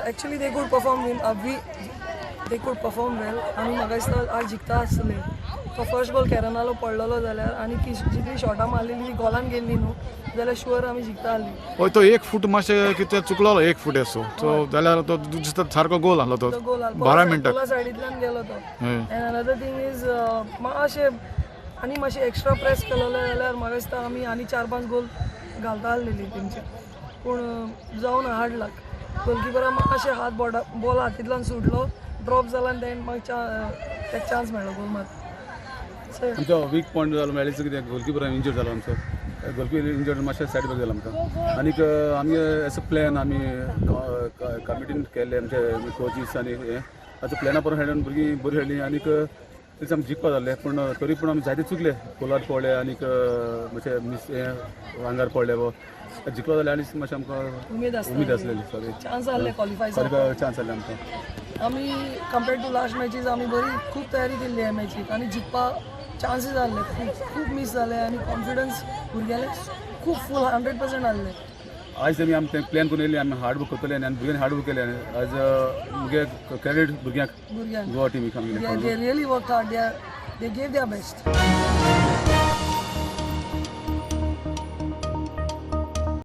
actually they could perform they could perform well. आमी म्हाका दिसता आज जिखता आसतले. तो फर्स्ट गोल कॅरनालो पडलेलो जाल्यार आनी ती जितली शॉटां मारलेली ती गोलान गेल्ली न्हू जाल्यार शुअर आमी जिखता आसली. हय तो एक फूट मातशें कितें चुकलो एक फूट असो तो जाल्यार तो दिसता सारको गोल आहलो तो 12 मिनटाक सायडींतल्यान गेलो तो. एंड अनदर थिंग इज मातशें आनी मातशें एक्स्ट्रा प्रेस केलेले जाल्यार म्हाका दिसता आमी आनी 4-5 गोल घालता आसलेली तेंचे. पूण जावन हार्ड लक. गोलकिपरान मातशें हात बॉल हातींतल्यान सुटलो ड्रॉप जाला आनी तेणें म्हाका ताका चान्स मेळ्ळो गोल मार. आमचो वीक पॉयंट जालो मेळ्ळें कित्याक गोलकिपर इंजर्ड जालो आमचो. गोलकीपर इंजर्ड मातशें सायड बॅक जालो आमकां. आनीक आमी एस अ प्लॅन आमी कमिटीन केल्ले आमचे कोचीस आनी हे आतां प्लॅना परत खेळून भुरगीं बरी खेळ्ळीं आनीक तेच आमी जिखपा जाल्ले. पूण तरी पूण आमी जायते चुकले. पोलार पडले आनीक मातशें मिस हे आंगार पडले जिखलो जाल्यार आनी मातशें आमकां उमेद आसलेली. सॉरी चान्स आहले क्वॉलिफाय चान्स आहले आमकां. आमी कम्पेर्ड टू लास्ट मॅचीस आमी बरी खूब तयारी केल्ली ह्या मॅचीक आनी जिखपा चान्सीस आहले खूब मिस जाले आनी कॉन्फिडन्स भुरग्याले खूब फूल 100% आहले. आज आमी प्लॅन करून येयली आमी हार्ड वर्क करतले आनी भुरग्यांनी हार्ड वर्क केले. आज मुगे क्रेडीट भुरग्यांक गोवा टिमीक आमगे they really worked hard. They gave their best.